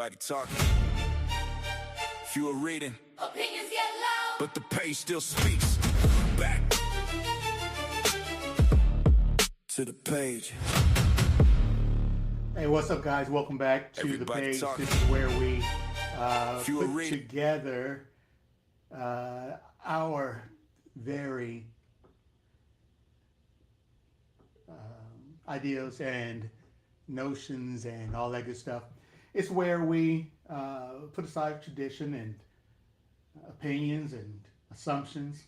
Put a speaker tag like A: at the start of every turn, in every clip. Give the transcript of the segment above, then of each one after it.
A: Everybody talking. Few are reading. Opinions get loud, but the page still speaks. Back to the page.
B: Hey, what's up, guys? Welcome back to
A: Everybody
B: the page.
A: talking.
B: This is where we
A: Few are
B: put
A: reading.
B: together our very ideas and notions and all that good stuff. It's where we put aside tradition and opinions and assumptions.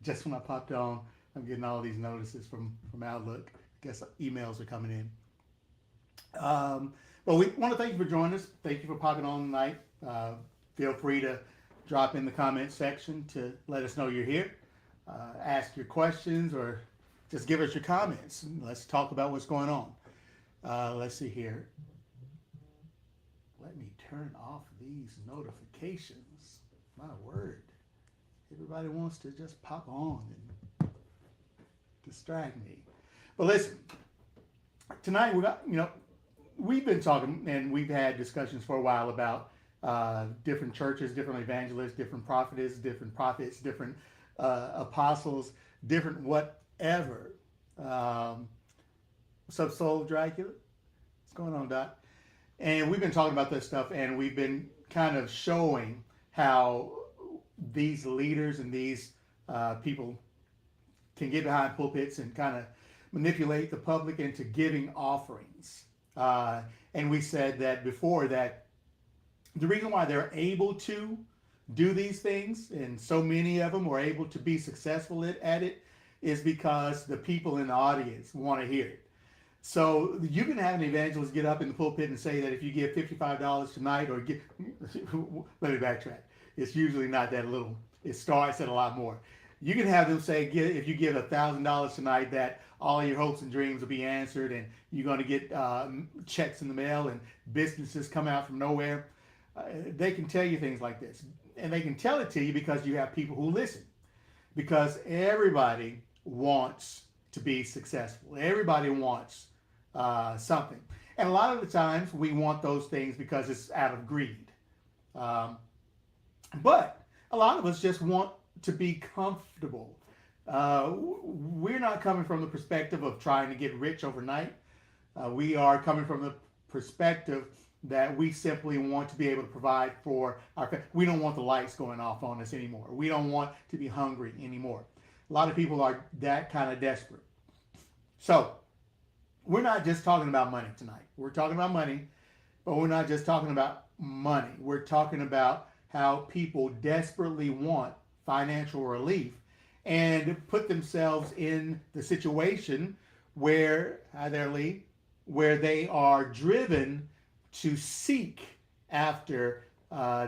B: Just when I popped on, I'm getting all these notices from Outlook. I guess emails are coming in. But we want to thank you for joining us. Thank you for popping on tonight. Feel free to drop in the comment section to let us know you're here. Ask your questions or just give us your comments. Let's talk about what's going on. Let's see here. Let me turn off these notifications. My word. Everybody wants to just pop on and distract me. But listen, tonight we've been talking and we've had discussions for a while about different churches, different evangelists, different prophets, different apostles, different whatever. What's up, Soul Dracula? What's going on, Doc? And we've been talking about this stuff, and we've been kind of showing how these leaders and these people can get behind pulpits and kind of manipulate the public into giving offerings. And we said that before that the reason why they're able to do these things, and so many of them are able to be successful at it, is because the people in the audience want to hear it. So you can have an evangelist get up in the pulpit and say that if you give $55 tonight, or let me backtrack. It's usually not that little. It starts at a lot more. You can have them say, if you give $1,000 tonight, that all your hopes and dreams will be answered, and you're going to get checks in the mail, and businesses come out from nowhere. They can tell you things like this, and they can tell it to you because you have people who listen. Because everybody wants to be successful. Everybody wants something, and a lot of the times we want those things because it's out of greed. But a lot of us just want to be comfortable. We're not coming from the perspective of trying to get rich overnight. We are coming from the perspective that we simply want to be able to provide for our family. We don't want the lights going off on us anymore. We don't want to be hungry anymore. A lot of people are that kind of desperate. So we're not just talking about money tonight. We're talking about money, but we're not just talking about money. We're talking about how people desperately want financial relief and put themselves in the situation where they are driven to seek after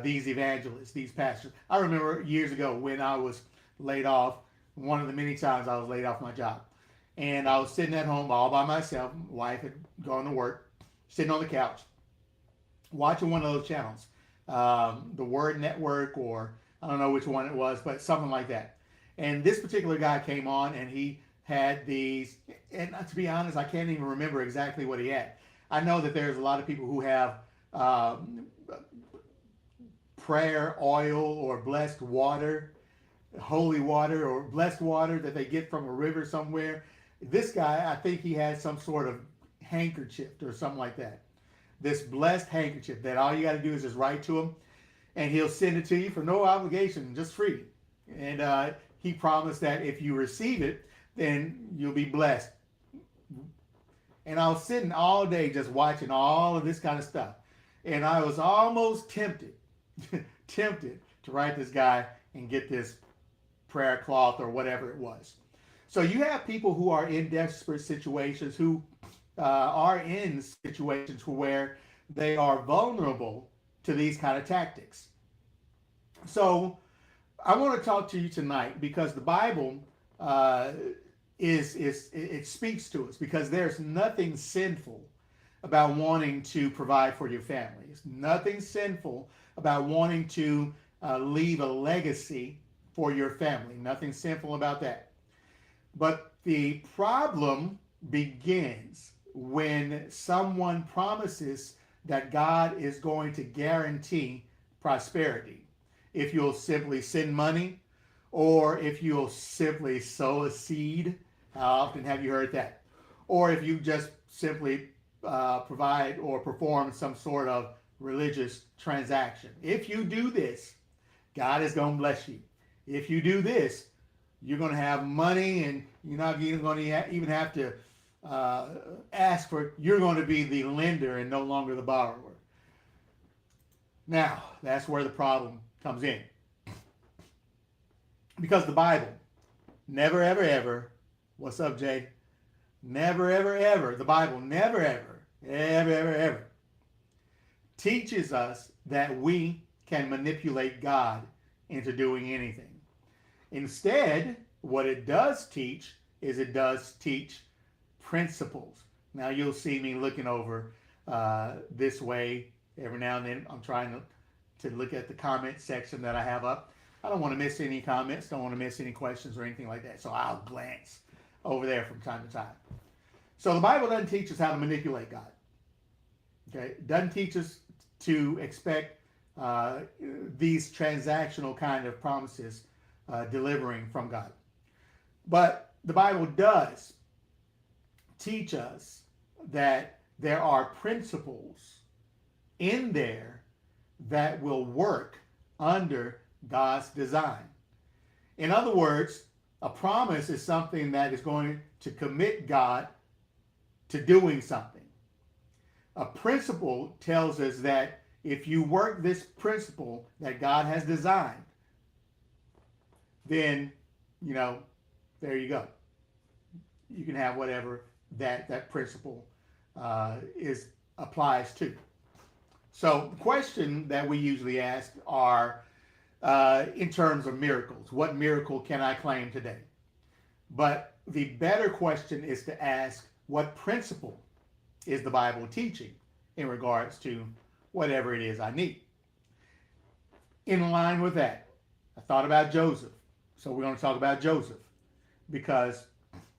B: these evangelists, these pastors. I remember years ago when I was laid off, one of the many times I was laid off my job. And I was sitting at home all by myself. My wife had gone to work, sitting on the couch, watching one of those channels, the Word Network, or I don't know which one it was, but something like that. And this particular guy came on, and he had these, and to be honest, I can't even remember exactly what he had. I know that there's a lot of people who have prayer oil or blessed water, holy water or blessed water that they get from a river somewhere. This guy, I think he had some sort of handkerchief or something like that. This blessed handkerchief that all you got to do is just write to him, and he'll send it to you for no obligation, just free. And he promised that if you receive it, then you'll be blessed. And I was sitting all day just watching all of this kind of stuff. And I was almost tempted to write this guy and get this prayer cloth or whatever it was. So you have people who are in desperate situations, who are in situations where they are vulnerable to these kind of tactics. So I want to talk to you tonight because the Bible it speaks to us, because there's nothing sinful about wanting to provide for your family. There's nothing sinful about wanting to leave a legacy for your family. Nothing sinful about that. But the problem begins when someone promises that God is going to guarantee prosperity if you'll simply send money or if you'll simply sow a seed. How often have you heard that? Or if you just simply provide or perform some sort of religious transaction. If you do this, God is going to bless you. If you do this, you're going to have money, and you're not even going to even have to ask for it. You're going to be the lender and no longer the borrower. Now, that's where the problem comes in. Because the Bible, never, ever, ever, what's up, Jay? Never, ever, ever, the Bible never, ever, ever, ever, ever teaches us that we can manipulate God into doing anything. Instead, what it does teach is it does teach principles. Now, you'll see me looking over this way every now and then. I'm trying to look at the comment section that I have up. I don't want to miss any comments, don't want to miss any questions or anything like that. So I'll glance over there from time to time. So the Bible doesn't teach us how to manipulate God. Okay, it doesn't teach us to expect these transactional kind of promises delivering from God. But the Bible does teach us that there are principles in there that will work under God's design. In other words, a promise is something that is going to commit God to doing something. A principle tells us that if you work this principle that God has designed, then, there you go. You can have whatever that principle applies to. So the question that we usually ask are in terms of miracles. What miracle can I claim today? But the better question is to ask, what principle is the Bible teaching in regards to whatever it is I need? In line with that, I thought about Joseph. So we're going to talk about Joseph, because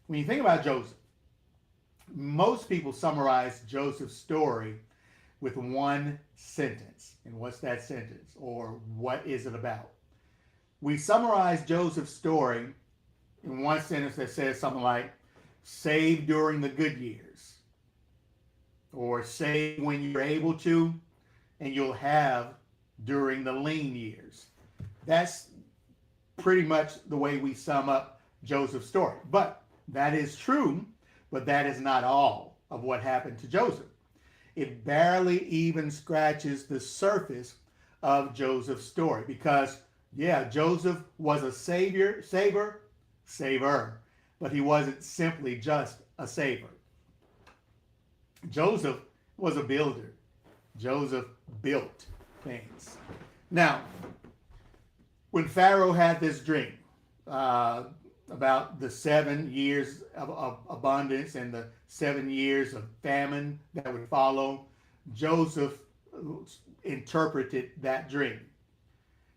B: when you think about Joseph, most people summarize Joseph's story with one sentence. And what's that sentence? Or what is it about? We summarize Joseph's story in one sentence that says something like, save during the good years, or save when you're able to, and you'll have during the lean years. That's pretty much the way we sum up Joseph's story. But that is true, but that is not all of what happened to Joseph. It barely even scratches the surface of Joseph's story, because Joseph was a saver, but he wasn't simply just a saver. Joseph was a builder. Joseph built things. Now, when Pharaoh had this dream about the 7 years of abundance and the 7 years of famine that would follow, Joseph interpreted that dream.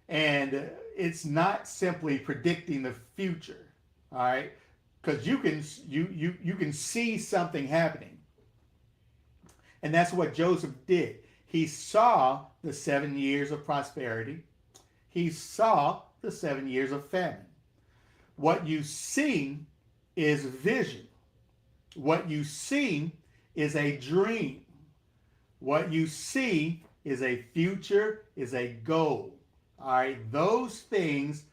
B: And it's not simply predicting the future, all right? Because you can see something happening. And that's what Joseph did. He saw the 7 years of prosperity. He saw the 7 years of famine. What you see is vision. What you see is a dream. What you see is a future, is a goal. All right, those things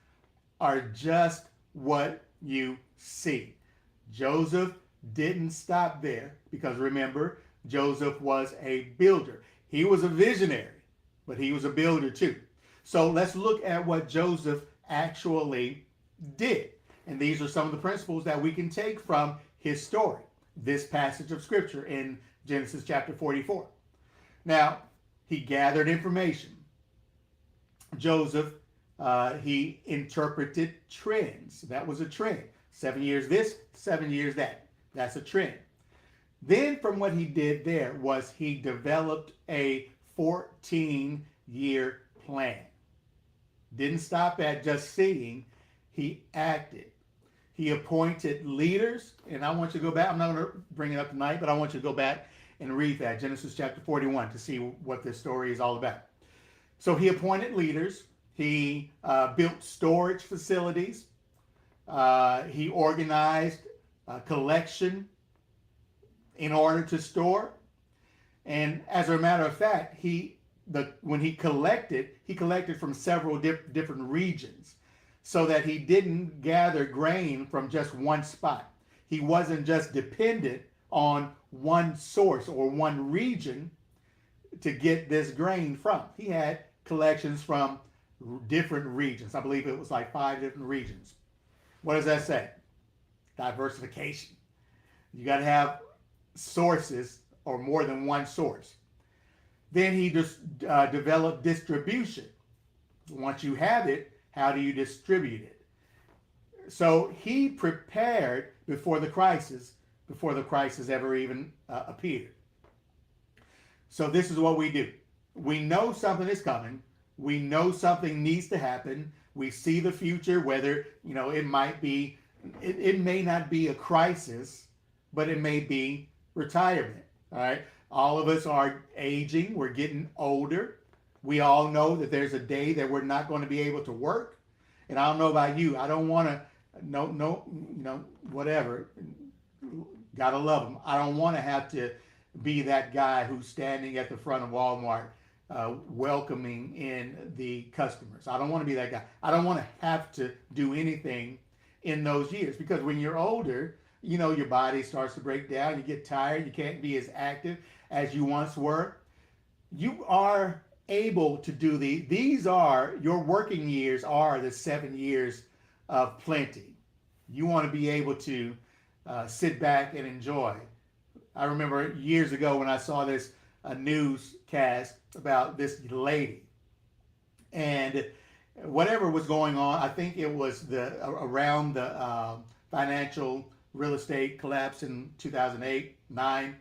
B: are just what you see. Joseph didn't stop there, because remember, Joseph was a builder. He was a visionary, but he was a builder too. So let's look at what Joseph actually did. And these are some of the principles that we can take from his story, this passage of scripture in Genesis chapter 44. Now, he gathered information. Joseph, he interpreted trends. That was a trend. 7 years this, 7 years that. That's a trend. Then from what he did there was he developed a 14-year plan. Didn't stop at just seeing, he acted. He appointed leaders, and I want you to go back. I'm not going to bring it up tonight, but I want you to go back and read that, Genesis chapter 41, to see what this story is all about. So he appointed leaders. He built storage facilities. He organized collection in order to store. And as a matter of fact, when he collected from several different regions, so that he didn't gather grain from just one spot. He wasn't just dependent on one source or one region to get this grain from. He had collections from different regions. I believe it was like 5 different regions. What does that say? Diversification. You got to have sources or more than one source. Then he just developed distribution. Once you have it, how do you distribute it? So he prepared before the crisis ever even appeared. So this is what we do. We know something is coming. We know something needs to happen. We see the future, whether, it may not be a crisis, but it may be retirement. All right. All of us are aging. We're getting older. We all know that there's a day that we're not going to be able to work. And I don't know about you. I don't want to, whatever. Gotta love them. I don't want to have to be that guy who's standing at the front of Walmart welcoming in the customers. I don't want to be that guy. I don't want to have to do anything in those years, because when you're older, your body starts to break down. You get tired. You can't be as active as you once were. You are able to do these are your working years are the 7 years of plenty. You want to be able to sit back and enjoy. I remember years ago when I saw this newscast about this lady, and whatever was going on, I think it was around the financial real estate collapse in 2008-9.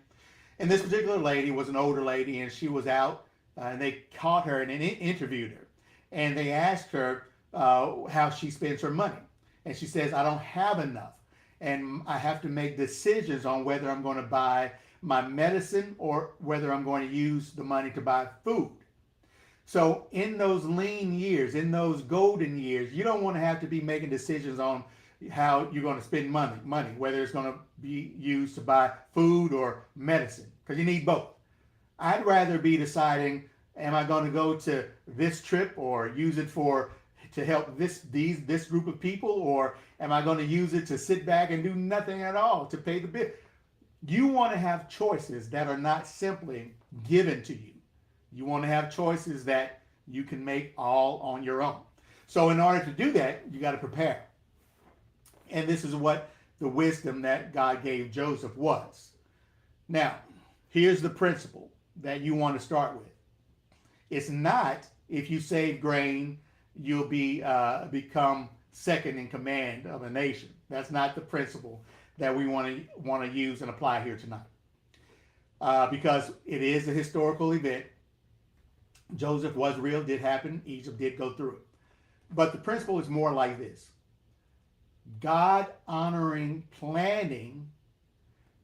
B: And this particular lady was an older lady, and she was out, and they caught her and interviewed her. And they asked her how she spends her money. And she says, I don't have enough. And I have to make decisions on whether I'm going to buy my medicine or whether I'm going to use the money to buy food. So in those lean years, in those golden years, you don't want to have to be making decisions on how you're going to spend money, whether it's going to be used to buy food or medicine, because you need both. I'd rather be deciding, am I going to go to this trip or use it to help this group of people, or am I going to use it to sit back and do nothing at all to pay the bill? You want to have choices that are not simply given to you. You want to have choices that you can make all on your own. So in order to do that, you got to prepare. And this is what the wisdom that God gave Joseph was. Now, here's the principle that you want to start with. It's not if you save grain, you'll become second in command of a nation. That's not the principle that we want to use and apply here tonight. Because it is a historical event. Joseph was real, did happen. Egypt did go through it. But the principle is more like this. God-honoring planning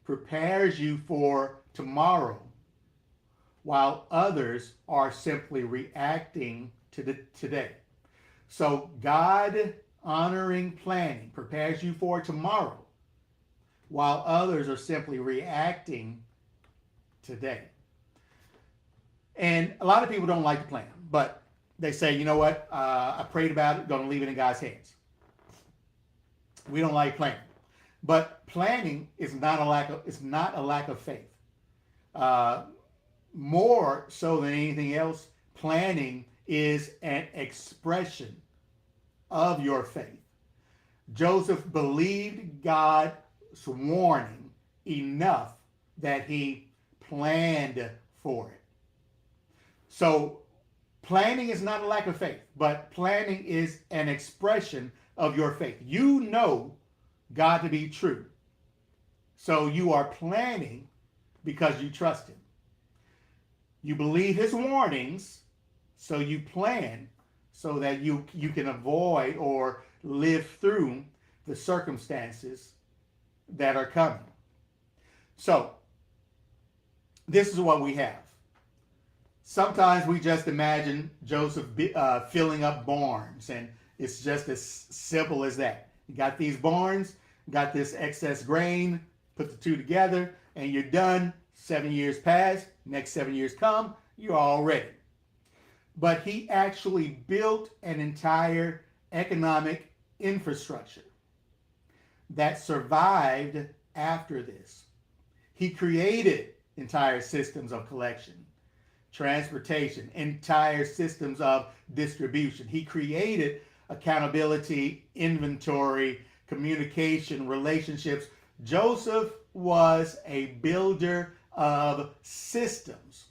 B: prepares you for tomorrow, while others are simply reacting to the today. So God-honoring planning prepares you for tomorrow, while others are simply reacting today. And a lot of people don't like to plan, but they say, you know what, I prayed about it, going to leave it in God's hands. We don't like planning. But planning is not a lack of faith. More so than anything else, planning is an expression of your faith. Joseph believed God's warning enough that he planned for it. So planning is not a lack of faith, but planning is an expression of your faith. You know God to be true. So you are planning because you trust him. You believe his warnings, so you plan so that you can avoid or live through the circumstances that are coming. So this is what we have. Sometimes we just imagine Joseph filling up barns, and it's just as simple as that. You got these barns, got this excess grain, put the two together, and you're done. 7 years pass, next 7 years come, you're all ready. But he actually built an entire economic infrastructure that survived after this. He created entire systems of collection, transportation, entire systems of distribution. He created accountability, inventory, communication, relationships. Joseph was a builder of systems.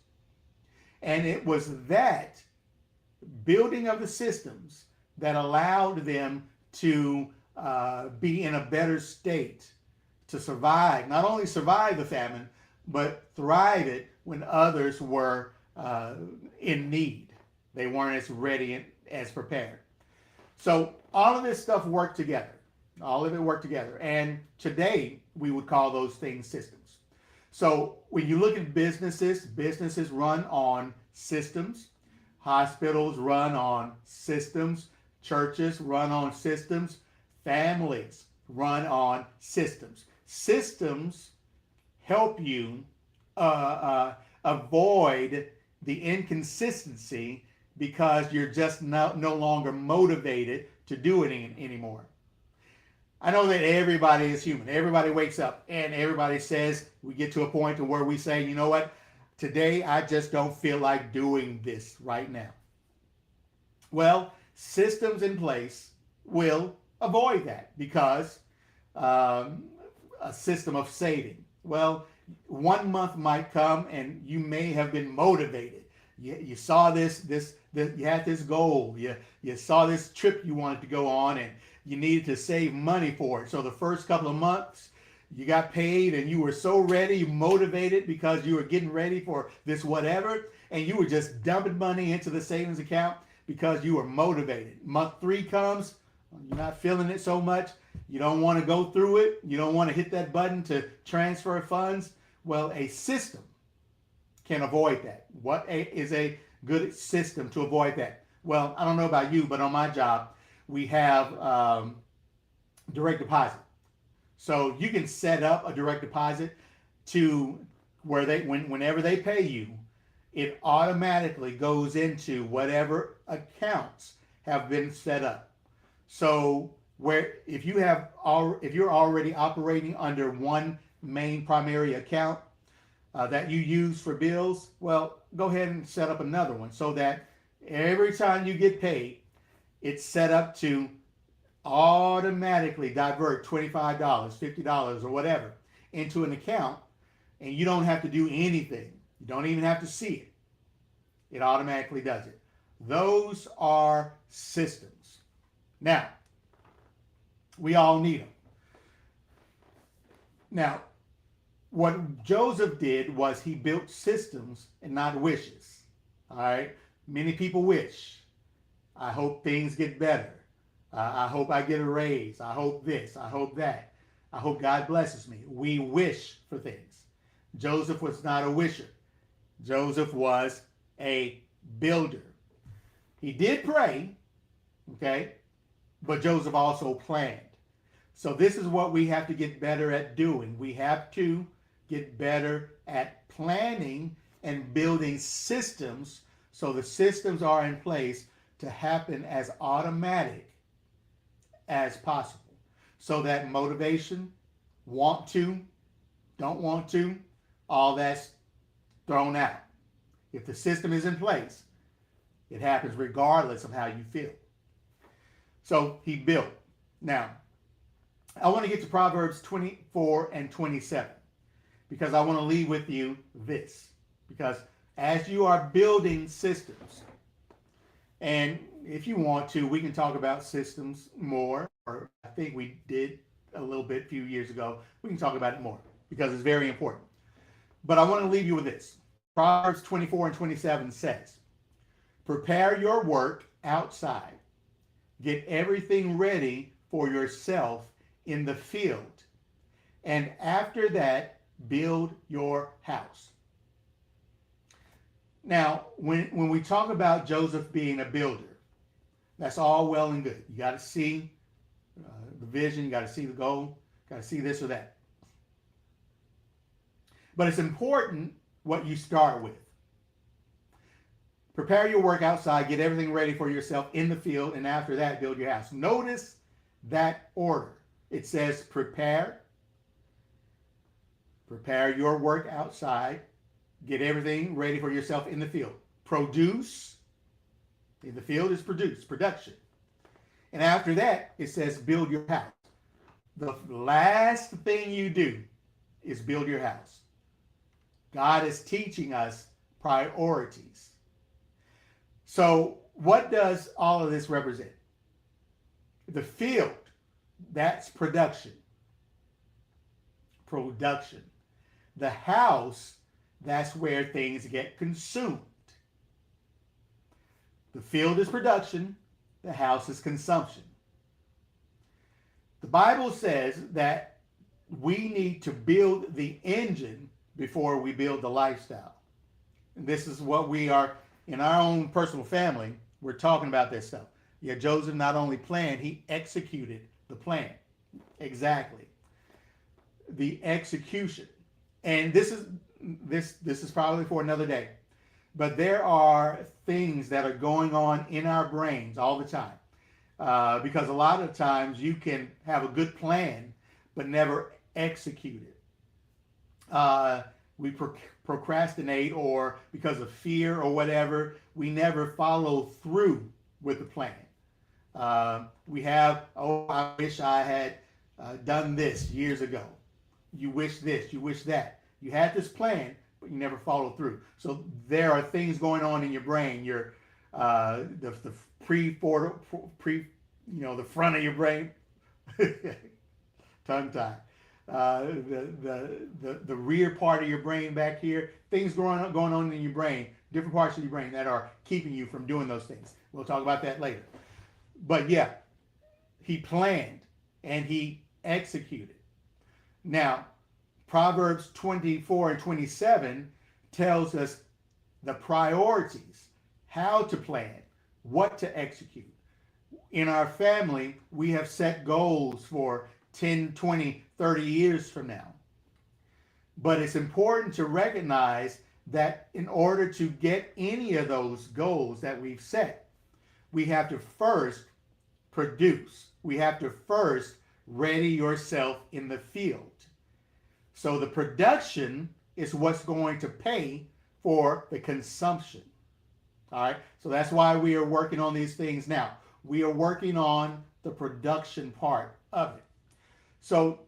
B: And it was that building of the systems that allowed them to be in a better state to survive, not only survive the famine, but thrive it when others were in need. They weren't as ready and as prepared. So all of this stuff worked together. All of it worked together. And today we would call those things systems. So when you look at businesses run on systems. Hospitals run on systems. Churches run on systems. Families run on systems. Systems help you avoid the inconsistency because you're just no longer motivated to do it anymore. I know that everybody is human. Everybody wakes up and everybody says, we get to a point to where we say, you know what, today I just don't feel like doing this right now. Well, systems in place will avoid that because a system of saving. Well, 1 month might come and you may have been motivated. You saw this, you had this goal. You saw this trip you wanted to go on and you needed to save money for it. So the first couple of months you got paid and you were so ready, motivated because you were getting ready for this whatever, and you were just dumping money into the savings account because you were motivated. Month 3 comes, you're not feeling it so much. You don't want to go through it. You don't want to hit that button to transfer funds. Well, a system can avoid that. What is a good system to avoid that? Well, I don't know about you, but on my job, we have direct deposit. So you can set up a direct deposit to where whenever they pay you, it automatically goes into whatever accounts have been set up. So if you're already operating under one main primary account that you use for bills, well, go ahead and set up another one so that every time you get paid, it's set up to automatically divert $25, $50, or whatever into an account, and you don't have to do anything. You don't even have to see it. It automatically does it. Those are systems. Now, we all need them. Now, what Joseph did was he built systems and not wishes. All right? Many people wish. I hope things get better. I hope I get a raise. I hope this. I hope that. I hope God blesses me. We wish for things. Joseph was not a wisher. Joseph was a builder. He did pray, okay, but Joseph also planned. So this is what we have to get better at doing. We have to get better at planning and building systems so the systems are in place to happen as automatic as possible. So that motivation, want to, don't want to, all that's thrown out. If the system is in place, it happens regardless of how you feel. So he built. Now, I want to get to Proverbs 24 and 27 because I want to leave with you this. Because as you are building systems, and if you want to, we can talk about systems more, or I think we did a little bit a few years ago. We can talk about it more because it's very important. But I want to leave you with this. Proverbs 24 and 27 says, prepare your work outside. Get everything ready for yourself in the field. And after that, build your house. Now, when we talk about Joseph being a builder, that's all well and good. You got to see the vision, you got to see the goal, got to see this or that. But it's important what you start with. Prepare your work outside, get everything ready for yourself in the field, and after that, build your house. Notice that order. It says prepare your work outside, get everything ready for yourself in the field. Produce, in the field is production. And after that, it says build your house. The last thing you do is build your house. God is teaching us priorities. So what does all of this represent? The field, that's production. Production. The house, that's where things get consumed. The field is production. The house is consumption. The Bible says that we need to build the engine before we build the lifestyle. And this is what we are, in our own personal family, we're talking about this stuff. Yeah, Joseph not only planned, he executed the plan. Exactly. The execution. And this is probably for another day. But there are things that are going on in our brains all the time. Because a lot of times you can have a good plan, but never execute it. We procrastinate, or because of fear or whatever, we never follow through with the plan. We have, I wish I had done this years ago. You wish this, you wish that. You had this plan, but you never followed through. So there are things going on in your brain. Your the the front of your brain, tongue tied. The rear part of your brain back here, things going on in your brain, different parts of your brain that are keeping you from doing those things. We'll talk about that later. But yeah, he planned and he executed. Now, Proverbs 24 and 27 tells us the priorities, how to plan, what to execute. In our family, we have set goals for 10, 20, 30 years from now. But it's important to recognize that in order to get any of those goals that we've set, we have to first produce. We have to first ready yourself in the field. So the production is what's going to pay for the consumption. All right. So that's why we are working on these things now. We are working on the production part of it. So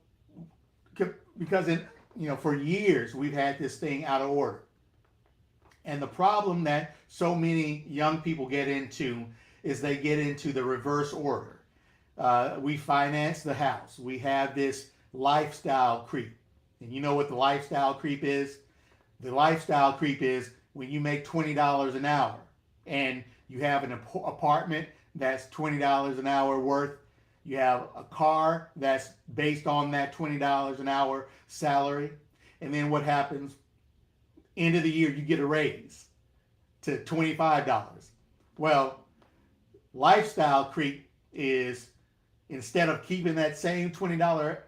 B: because for years we've had this thing out of order. And the problem that so many young people get into is they get into the reverse order. We finance the house. We have this lifestyle creep. And you know what the lifestyle creep is? The lifestyle creep is when you make $20 an hour and you have an apartment that's $20 an hour worth. You have a car that's based on that $20 an hour salary. And then what happens? End of the year, you get a raise to $25. Well, lifestyle creep is, instead of keeping that same $20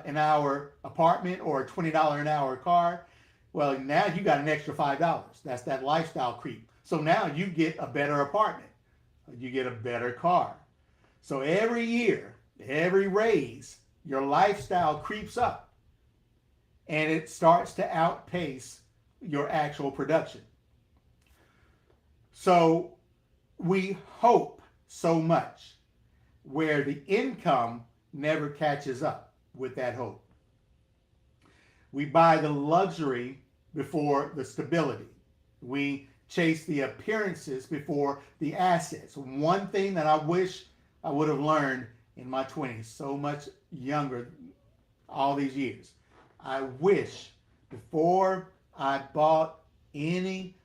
B: an hour apartment or a $20 an hour car, well, now you got an extra $5. That's that lifestyle creep. So now you get a better apartment. You get a better car. So every year, every raise, your lifestyle creeps up and it starts to outpace your actual production. So we hope so much where the income never catches up with that hope. We buy the luxury before the stability. We chase the appearances before the assets. One thing that I wish I would have learned in my 20s, so much younger, all these years. I wish before I bought any,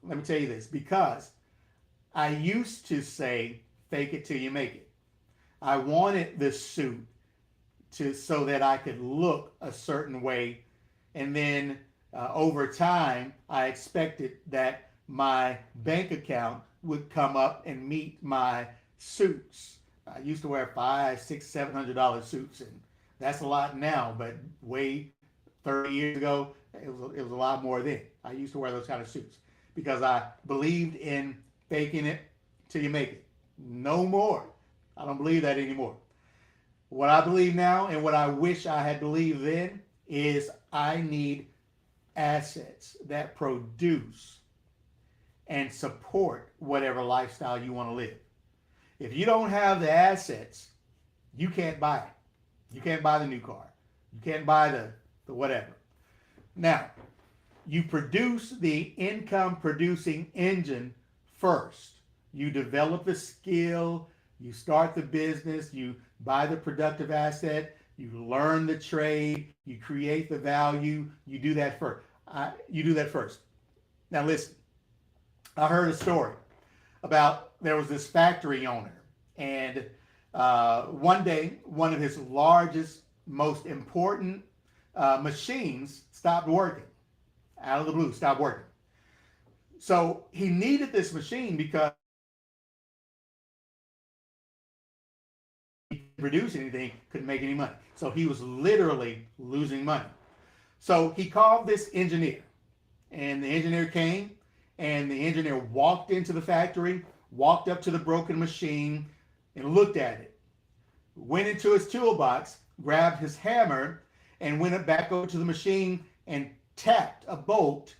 B: let me tell you this, because I used to say, fake it till you make it. I wanted this suit so that I could look a certain way, and then over time, I expected that my bank account would come up and meet my suits. I used to wear $500, $600, $700 suits, and that's a lot now. But way 30 years ago, it was a lot more then. I used to wear those kind of suits because I believed in faking it till you make it. No more. I don't believe that anymore. What I believe now and what I wish I had believed then is I need assets that produce and support whatever lifestyle you want to live. If you don't have the assets, you can't buy it. You can't buy the new car. You can't buy the whatever. Now, you produce the income producing engine first. You develop the skill, you start the business, you buy the productive asset, you learn the trade, you create the value, you do that first. Now listen, I heard a story about there was this factory owner, and one day one of his largest, most important machines stopped working. Out of the blue, stopped working. So he needed this machine because he couldn't produce anything, couldn't make any money. So he was literally losing money. So he called this engineer, and the engineer came, and the engineer walked into the factory, walked up to the broken machine, and looked at it. Went into his toolbox, grabbed his hammer, and went back over to the machine and tapped a bolt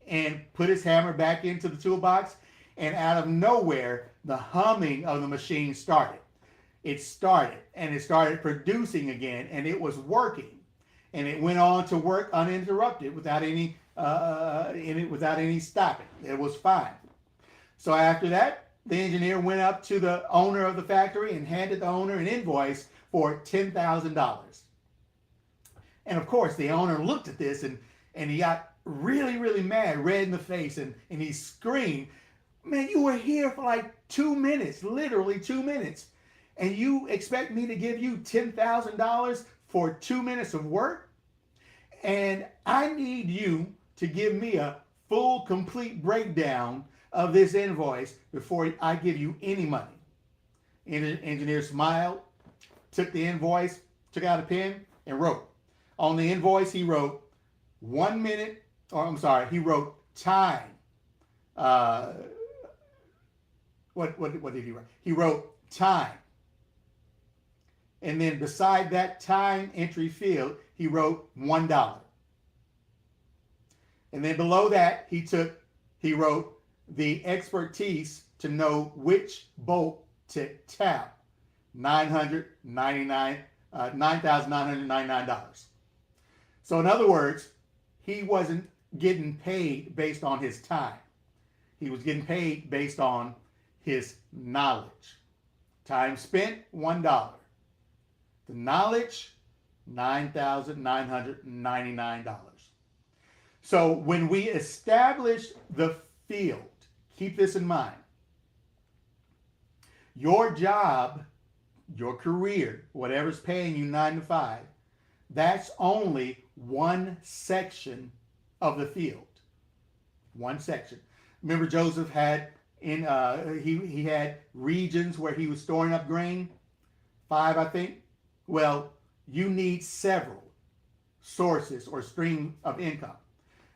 B: and put his hammer back into the toolbox. And out of nowhere, the humming of the machine started. It started, and it started producing again, and it was working. And it went on to work uninterrupted without any stopping. It was fine. So after that, the engineer went up to the owner of the factory and handed the owner an invoice for $10,000. And of course, the owner looked at this and he got really, really mad, red in the face, and he screamed, "Man, you were here for like 2 minutes, literally 2 minutes, and you expect me to give you $10,000 for 2 minutes of work? And I need you to give me a full, complete breakdown of this invoice before I give you any money." Engineer smiled, took the invoice, took out a pen, and wrote. On the invoice, he wrote he wrote time. What did he write? He wrote time. And then beside that time entry field, he wrote $1. And then below that, he wrote the expertise to know which bolt to tap, $9,999. So in other words, he wasn't getting paid based on his time. He was getting paid based on his knowledge. Time spent, $1. The knowledge, $9,999. So when we establish the field, keep this in mind. Your job, your career, whatever's paying you 9 to 5, that's only one section of the field. One section. Remember, Joseph had he had regions where he was storing up grain, 5, I think. Well, you need several sources or stream of income.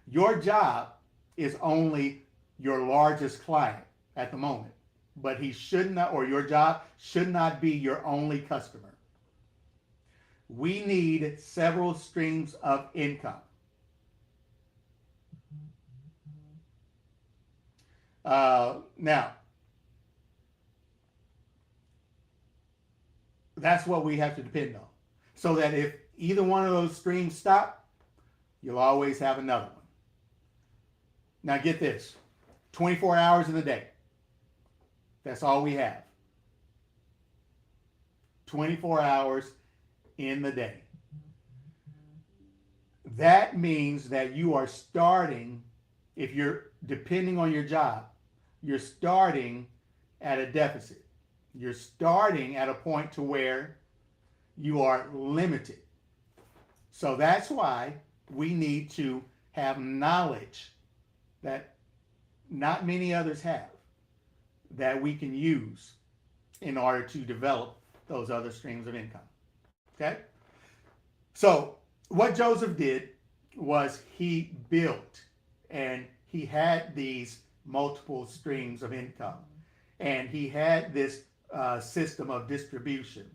B: Your job is only your largest client at the moment, but he should not, or your job should not be your only customer. We need several streams of income. Now, that's what we have to depend on. So that if either one of those streams stop, you'll always have another one. Now get this, 24 hours in the day. That's all we have. 24 hours in the day. That means that you are starting, if you're depending on your job, you're starting at a deficit. You're starting at a point to where you are limited. So that's why we need to have knowledge that not many others have, that we can use in order to develop those other streams of income. Okay? So, what Joseph did was he built and he had these multiple streams of income. And he had this system of distribution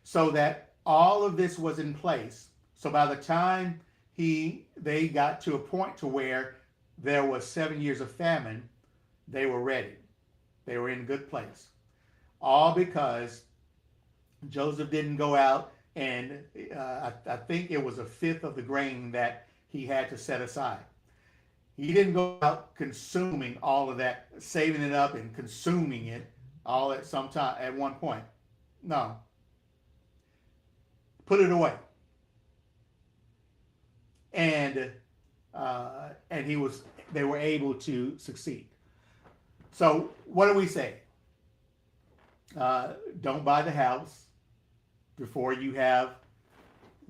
B: so that all of this was in place. So by the time they got to a point to where there was 7 years of famine, they were ready. They were in a good place. All because Joseph didn't go out and I think it was a fifth of the grain that he had to set aside. He didn't go out consuming all of that, saving it up and consuming it all at some time at one point. No. Put it away. And they were able to succeed. So what do we say? Don't buy the house before you have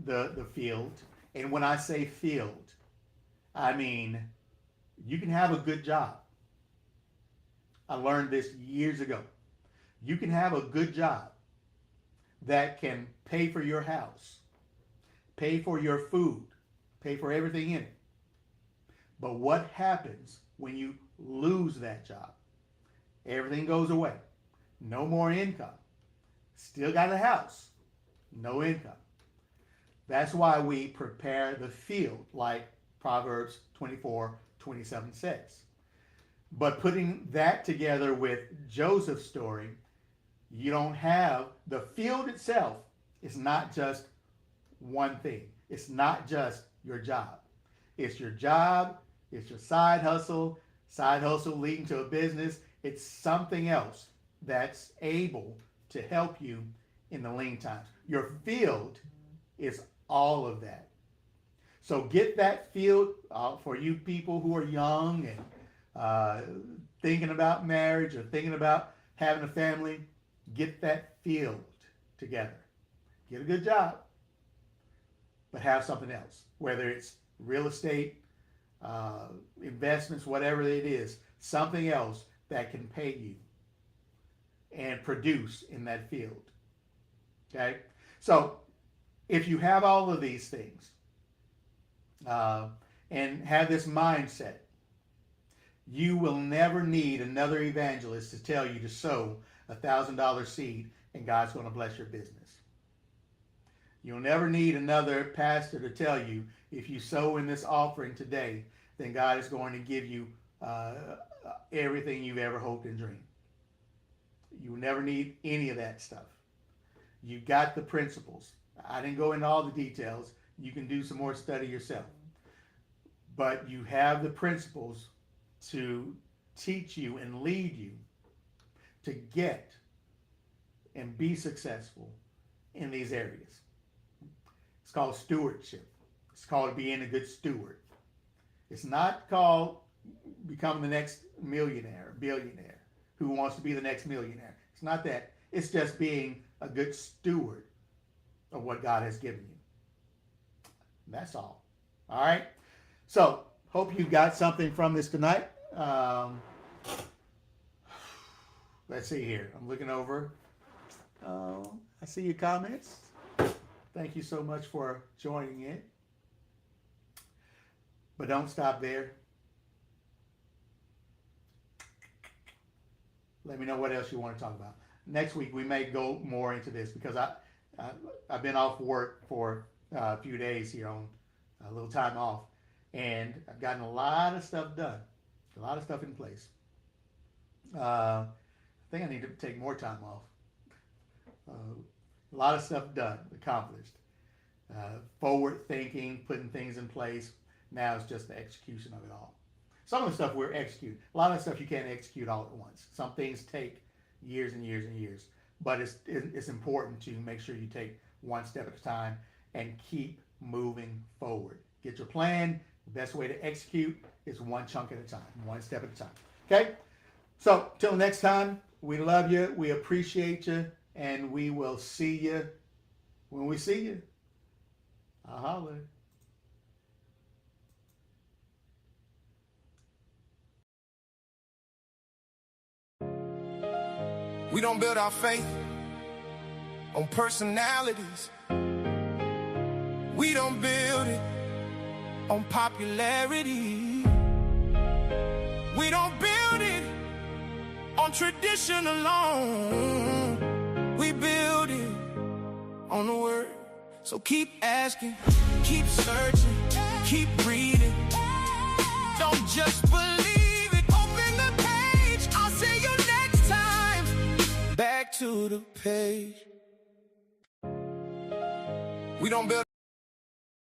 B: the field. And when I say field, I mean you can have a good job. I learned this years ago. You can have a good job that can pay for your house, pay for your food, pay for everything in it. But what happens when you lose that job? Everything goes away. No more income. Still got a house. No income. That's why we prepare the field, like Proverbs 24:27 says. But putting that together with Joseph's story, you don't have the field itself. It's not just one thing. It's not just your job. It's your job. It's your side hustle leading to a business. It's something else that's able to help you in the lean times. Your field is all of that. So get that field for you people who are young and thinking about marriage or thinking about having a family. Get that field together. Get a good job, but have something else, whether it's real estate, investments, whatever it is, something else that can pay you and produce in that field. Okay? So if you have all of these things and have this mindset, you will never need another evangelist to tell you to sow $1,000 seed and God's going to bless your business. You'll never need another pastor to tell you if you sow in this offering today, then God is going to give you everything you've ever hoped and dreamed. You will never need any of that stuff. You've got the principles. I didn't go into all the details. You can do some more study yourself. But you have the principles to teach you and lead you to get and be successful in these areas. It's called stewardship. It's called being a good steward. It's not called becoming the next millionaire, billionaire, who wants to be the next millionaire. It's not that. It's just being a good steward of what God has given you. That's all. All right? So, hope you got something from this tonight. Let's see here. I'm looking over. I see your comments. Thank you so much for joining in. But don't stop there. Let me know what else you want to talk about. Next week we may go more into this because I've been off work for a few days here on a little time off, and I've gotten a lot of stuff done, a lot of stuff in place. I think I need to take more time off. A lot of stuff done, accomplished. Forward thinking, putting things in place. Now it's just the execution of it all. Some of the stuff we're executing. A lot of stuff you can't execute all at once. Some things take years and years and years. But it's important to make sure you take one step at a time and keep moving forward. Get your plan. The best way to execute is one chunk at a time, one step at a time. Okay? So, till next time, we love you. We appreciate you. And we will see you when we see you. I'll holler.
A: We don't build our faith on personalities. We don't build it on popularity. We don't build it on tradition alone. We build it on the word. So keep asking, keep searching, keep reading. Don't just believe it. Open the page. I'll see you next time. Back to the page. We don't build